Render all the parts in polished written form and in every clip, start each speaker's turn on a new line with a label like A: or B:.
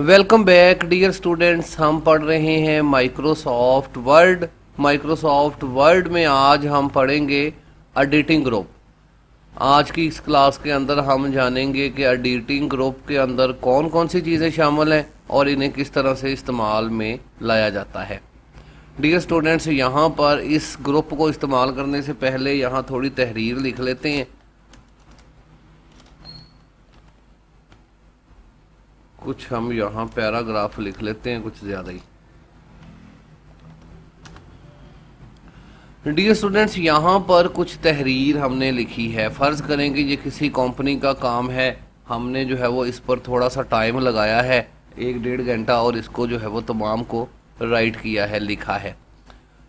A: Welcome back dear students. हम पढ़ रहे हैं माइक्रोसॉफ्ट वर्ड। माइक्रोसॉफ्ट वर्ड में आज हम पढ़ेंगे एडिटिंग ग्रुप। आज की इस क्लास के अंदर हम जानेंगे कि एडिटिंग ग्रुप के अंदर कौन कौन सी चीज़ें शामिल हैं और इन्हें किस तरह से इस्तेमाल में लाया जाता है। डियर स्टूडेंट्स, यहाँ पर इस ग्रुप को इस्तेमाल करने से पहले यहाँ थोड़ी तहरीर लिख लेते हैं। कुछ हम यहाँ पैराग्राफ लिख लेते हैं, कुछ ज़्यादा ही। डियर स्टूडेंट्स, यहाँ पर कुछ तहरीर हमने लिखी है। फ़र्ज़ करें कि ये किसी कंपनी का काम है, हमने जो है वो इस पर थोड़ा सा टाइम लगाया है, 1-1.5 घंटा, और इसको जो है वो तमाम को राइट किया है, लिखा है।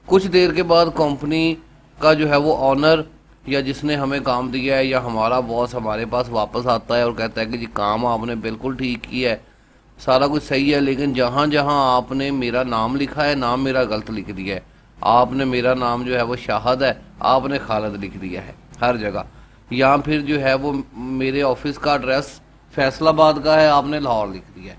A: कुछ देर के बाद कंपनी का जो है वो ऑनर या जिसने हमें काम दिया है या हमारा बॉस हमारे पास वापस आता है और कहता है कि जी काम आपने बिल्कुल ठीक किया है, सारा कुछ सही है, लेकिन जहाँ जहाँ आपने मेरा नाम लिखा है, नाम मेरा गलत लिख दिया है। आपने मेरा नाम जो है वो शाहद है, आपने खालिद लिख दिया है हर जगह। या फिर जो है वो मेरे ऑफिस का एड्रेस फैसलाबाद का है, आपने लाहौर लिख दिया है।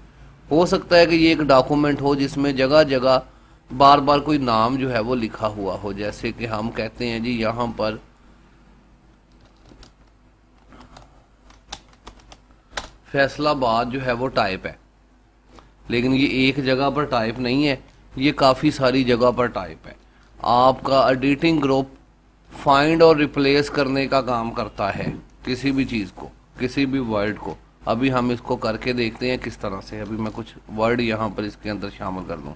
A: हो सकता है कि ये एक डॉक्यूमेंट हो जिसमें जगह जगह बार बार कोई नाम जो है वो लिखा हुआ हो। जैसे कि हम कहते हैं जी यहाँ पर फैसलाबाद जो है वो टाइप है, लेकिन ये एक जगह पर टाइप नहीं है, ये काफ़ी सारी जगह पर टाइप है। आपका एडिटिंग ग्रुप फाइंड और रिप्लेस करने का काम करता है किसी भी चीज़ को, किसी भी वर्ड को। अभी हम इसको करके देखते हैं किस तरह से। अभी मैं कुछ वर्ड यहाँ पर इसके अंदर शामिल कर दूँ।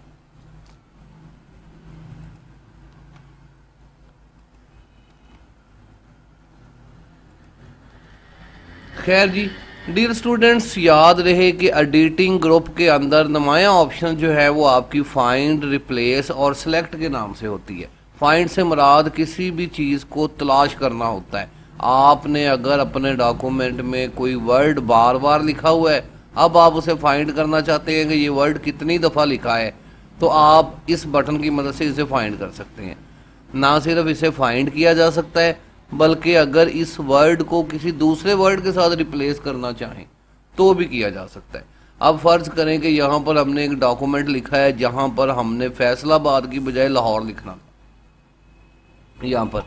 A: खैर जी, डियर स्टूडेंट्स, याद रहे कि एडिटिंग ग्रुप के अंदर नुमाया ऑप्शन जो है वो आपकी फाइंड, रिप्लेस और सिलेक्ट के नाम से होती है। फाइंड से मुराद किसी भी चीज़ को तलाश करना होता है। आपने अगर अपने डॉक्यूमेंट में कोई वर्ड बार बार लिखा हुआ है, अब आप उसे फाइंड करना चाहते हैं कि ये वर्ड कितनी दफ़ा लिखा है, तो आप इस बटन की मदद से इसे फाइंड कर सकते हैं। ना सिर्फ इसे फाइंड किया जा सकता है, बल्कि अगर इस वर्ड को किसी दूसरे वर्ड के साथ रिप्लेस करना चाहें तो भी किया जा सकता है। अब फ़र्ज़ करें कि यहाँ पर हमने एक डॉक्यूमेंट लिखा है जहाँ पर हमने फैसलाबाद की बजाय लाहौर लिखना यहाँ पर,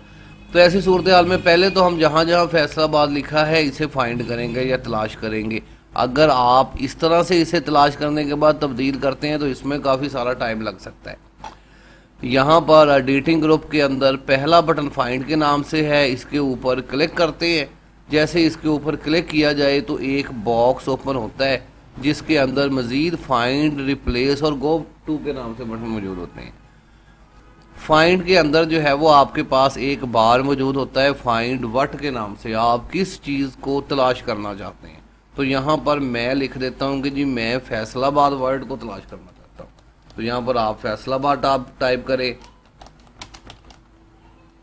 A: तो ऐसी सूरत हाल में पहले तो हम जहाँ जहाँ फैसलाबाद लिखा है इसे फाइंड करेंगे या तलाश करेंगे। अगर आप इस तरह से इसे तलाश करने के बाद तब्दील करते हैं तो इसमें काफ़ी सारा टाइम लग सकता है। यहाँ पर एडिटिंग ग्रुप के अंदर पहला बटन फाइंड के नाम से है, इसके ऊपर क्लिक करते हैं। जैसे इसके ऊपर क्लिक किया जाए तो एक बॉक्स ओपन होता है जिसके अंदर मज़ीद फाइंड, रिप्लेस और गो टू के नाम से बटन मौजूद होते हैं। फाइंड के अंदर जो है वो आपके पास एक बार मौजूद होता है फाइंड व्हाट के नाम से, आप किस चीज़ को तलाश करना चाहते हैं। तो यहाँ पर मैं लिख देता हूँ कि जी मैं फैसलाबाद वर्ड को तलाश करना चाहता हूँ। तो यहाँ पर आप फैसलाबाद आप टाइप करें।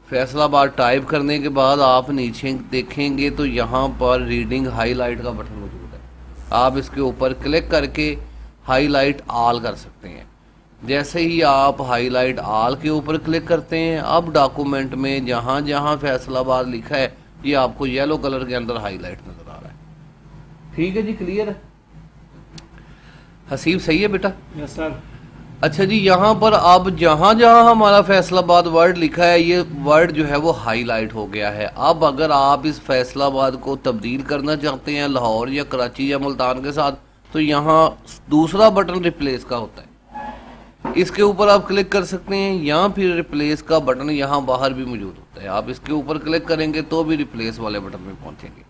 A: फैसलाबाद टाइप करने के बाद आप नीचे देखेंगे तो यहाँ पर रीडिंग हाईलाइट का बटन मौजूद है। आप इसके ऊपर क्लिक करके हाईलाइट ऑल कर सकते हैं। जैसे ही आप हाईलाइट ऑल के ऊपर क्लिक करते हैं, अब डॉक्यूमेंट में जहाँ जहाँ फैसलाबाद लिखा है ये आपको येलो कलर के अंदर हाईलाइट नजर आ रहा है। ठीक है जी, क्लियर है? हसीब सही है बेटा?
B: Yes sir.
A: अच्छा जी, यहाँ पर अब जहाँ जहाँ हमारा फैसलाबाद वर्ड लिखा है ये वर्ड जो है वो हाईलाइट हो गया है। अब अगर आप इस फैसलाबाद को तब्दील करना चाहते हैं लाहौर या कराची या मुल्तान के साथ, तो यहाँ दूसरा बटन रिप्लेस का होता है, इसके ऊपर आप क्लिक कर सकते हैं। या फिर रिप्लेस का बटन यहाँ बाहर भी मौजूद होता है, आप इसके ऊपर क्लिक करेंगे तो भी रिप्लेस वाले बटन में पहुँचेंगे।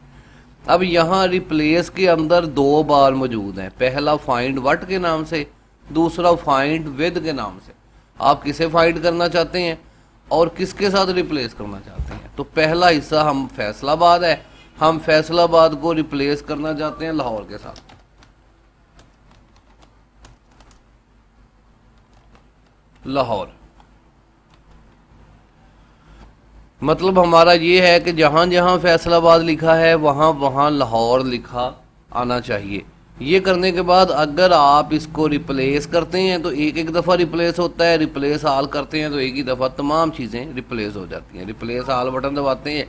A: अब यहाँ रिप्लेस के अंदर 2 बार मौजूद हैं, पहला फाइंड व्हाट के नाम से, दूसरा फाइंड विद के नाम से। आप किसे फाइंड करना चाहते हैं और किसके साथ रिप्लेस करना चाहते हैं। तो पहला हिस्सा हम फैसलाबाद है, हम फैसलाबाद को रिप्लेस करना चाहते हैं लाहौर के साथ। लाहौर मतलब हमारा ये है कि जहां जहां फैसलाबाद लिखा है वहां वहां लाहौर लिखा आना चाहिए। ये करने के बाद अगर आप इसको रिप्लेस करते हैं तो एक एक दफ़ा रिप्लेस होता है, रिप्लेस ऑल करते हैं तो एक ही दफ़ा तमाम चीज़ें रिप्लेस हो जाती हैं। रिप्लेस ऑल बटन दबाते हैं,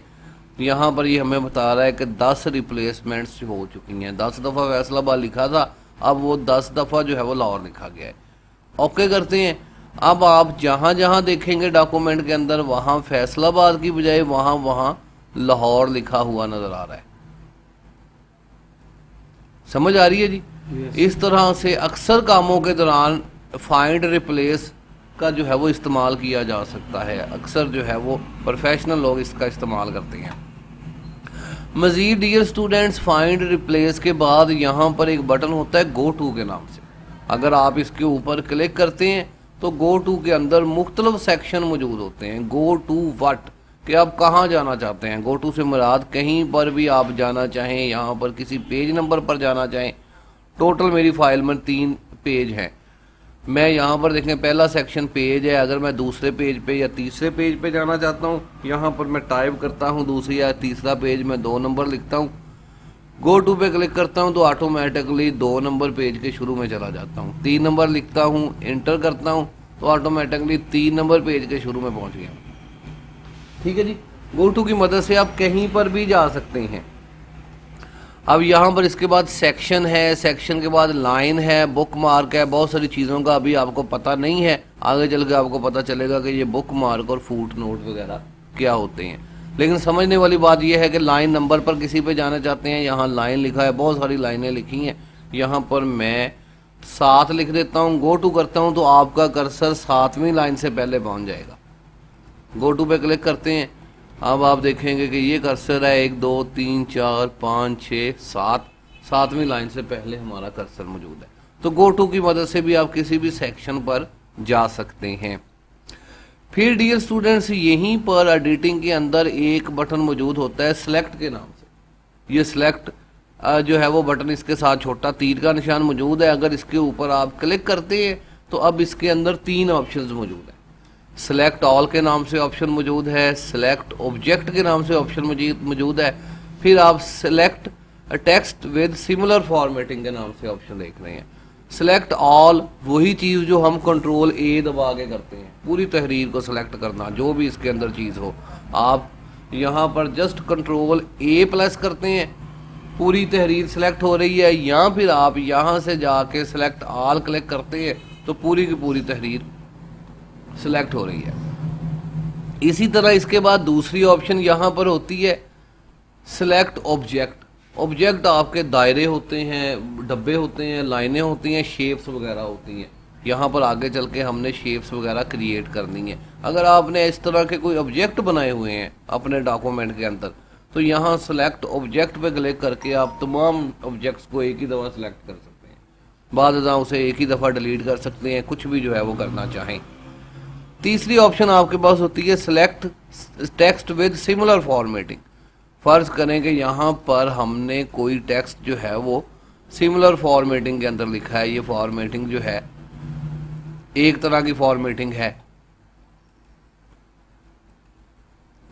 A: यहाँ पर ये हमें बता रहा है कि 10 रिप्लेसमेंट्स हो चुकी हैं। 10 दफ़ा फैसलाबाद लिखा था अब वो 10 दफ़ा जो है वो लाहौर लिखा गया है। ओके करते हैं। अब आप जहाँ जहाँ देखेंगे डॉक्यूमेंट के अंदर वहाँ फैसलाबाद की बजाय वहाँ लाहौर लिखा हुआ नजर आ रहा है। समझ आ रही है जी? इस तरह से अक्सर कामों के दौरान फाइंड रिप्लेस का जो है वो इस्तेमाल किया जा सकता है। अक्सर जो है वो प्रोफेशनल लोग इसका इस्तेमाल करते हैं। मज़ीद डियर स्टूडेंट्स, फाइंड रिप्लेस के बाद यहाँ पर एक बटन होता है गो टू के नाम से। अगर आप इसके ऊपर क्लिक करते हैं तो गो टू के अंदर मुख्तलिफ सेक्शन मौजूद होते हैं। गो टू व्हाट, कि आप कहाँ जाना चाहते हैं। गो टू से मुराद कहीं पर भी आप जाना चाहें, यहाँ पर किसी पेज नंबर पर जाना चाहें। टोटल मेरी फाइल में 3 पेज हैं। मैं यहाँ पर देखें पहला सेक्शन पेज है। अगर मैं दूसरे पेज पे या तीसरे पेज पे जाना चाहता हूँ, यहाँ पर मैं टाइप करता हूँ दूसरी या तीसरा पेज में 2 नंबर लिखता हूँ। गो टू पे क्लिक करता हूँ तो ऑटोमेटिकली 2 नंबर पेज के शुरू में चला जाता हूँ। 3 नंबर लिखता हूँ, इंटर करता हूँ तो ऑटोमेटिकली 3 नंबर पेज के शुरू में पहुँच गया। ठीक है जी। गो टू की मदद से आप कहीं पर भी जा सकते हैं। अब यहाँ पर इसके बाद सेक्शन है, सेक्शन के बाद लाइन है, बुक मार्क है। बहुत सारी चीज़ों का अभी आपको पता नहीं है, आगे चल के आपको पता चलेगा कि ये बुक मार्क और फुट नोट वगैरह क्या होते हैं। लेकिन समझने वाली बात यह है कि लाइन नंबर पर किसी पे जाना चाहते हैं, यहाँ लाइन लिखा है, बहुत सारी लाइनें लिखी हैं। यहाँ पर मैं 7 लिख देता हूँ, गो टू करता हूँ तो आपका कर्सर 7वीं लाइन से पहले पहुँच जाएगा। गो टू पे क्लिक करते हैं। अब आप देखेंगे कि ये कर्सर है 1 2 3 4 5 6 7, 7वीं लाइन से पहले हमारा कर्सर मौजूद है। तो गो टू की मदद से भी आप किसी भी सेक्शन पर जा सकते हैं। फिर डियर स्टूडेंट्स, यहीं पर एडिटिंग के अंदर एक बटन मौजूद होता है सिलेक्ट के नाम से। ये सिलेक्ट जो है वो बटन इसके साथ छोटा तीर का निशान मौजूद है। अगर इसके ऊपर आप क्लिक करते हैं तो अब इसके अंदर 3 ऑप्शंस मौजूद है। सिलेक्ट ऑल के नाम से ऑप्शन मौजूद है, सिलेक्ट ऑब्जेक्ट के नाम से ऑप्शन मौजूद है, फिर आप select text with similar formatting के नाम से ऑप्शन देख रहे हैं। सिलेक्ट ऑल वही चीज़ जो हम कंट्रोल ए दबा के करते हैं, पूरी तहरीर को सिलेक्ट करना, जो भी इसके अंदर चीज़ हो। आप यहाँ पर जस्ट कंट्रोल ए प्लस करते हैं, पूरी तहरीर सिलेक्ट हो रही है। या फिर आप यहाँ से जाके सिलेक्ट ऑल क्लिक करते हैं तो पूरी की पूरी तहरीर सिलेक्ट हो रही है। इसी तरह इसके बाद दूसरी ऑप्शन यहाँ पर होती है सिलेक्ट ऑब्जेक्ट। ऑब्जेक्ट आपके दायरे होते हैं, डब्बे होते हैं, लाइनें होती हैं, शेप्स वगैरह होती हैं। यहाँ पर आगे चल के हमने शेप्स वगैरह क्रिएट करनी है। अगर आपने इस तरह के कोई ऑब्जेक्ट बनाए हुए हैं अपने डॉक्यूमेंट के अंदर तो यहाँ सेलेक्ट ऑब्जेक्ट पे क्लिक करके आप तमाम ऑब्जेक्ट्स को एक ही दफ़ा सेलेक्ट कर सकते हैं। बाद उसे एक ही दफ़ा डिलीट कर सकते हैं, कुछ भी जो है वो करना चाहें। तीसरी ऑप्शन आपके पास होती है select text with similar formatting. फ़र्ज़ करें कि यहाँ पर हमने कोई टेक्स्ट जो है वो सिमिलर फॉर्मेटिंग के अंदर लिखा है। ये फॉर्मेटिंग जो है एक तरह की फॉर्मेटिंग है।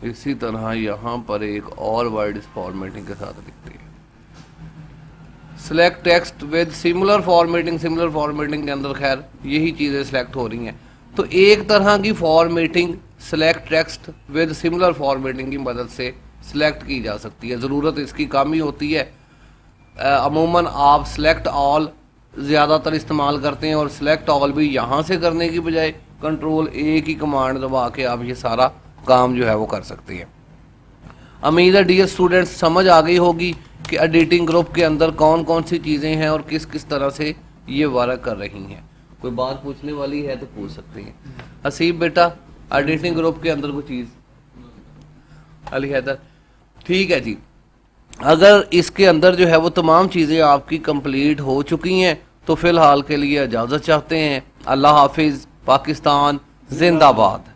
A: इसी तरह यहाँ पर एक और वर्ड इस फॉर्मेटिंग के साथ लिखते हैं select text with similar formatting. Similar formatting के अंदर खैर यही चीज़ें सिलेक्ट हो रही हैं। तो एक तरह की formatting select text with similar formatting की मदद से सिलेक्ट की जा सकती है। ज़रूरत इसकी कम ही होती है। अमूमन आप सिलेक्ट ऑल ज़्यादातर इस्तेमाल करते हैं और सिलेक्ट ऑल भी यहाँ से करने की बजाय कंट्रोल ए की कमांड दबा के आप ये सारा काम जो है वो कर सकते हैं। उम्मीद है डियर स्टूडेंट्स समझ आ गई होगी कि एडिटिंग ग्रुप के अंदर कौन कौन सी चीज़ें हैं और किस किस तरह से ये वर्क कर रही हैं। कोई बात पूछने वाली है तो पूछ सकते हैं। हसीब बेटा, एडिटिंग ग्रुप के अंदर कोई चीज़? अली हैदर, ठीक है जी। अगर इसके अंदर जो है वो तमाम चीज़ें आपकी कंप्लीट हो चुकी हैं तो फ़िलहाल के लिए इजाज़त चाहते हैं। अल्लाह हाफिज़। पाकिस्तान जिंदाबाद।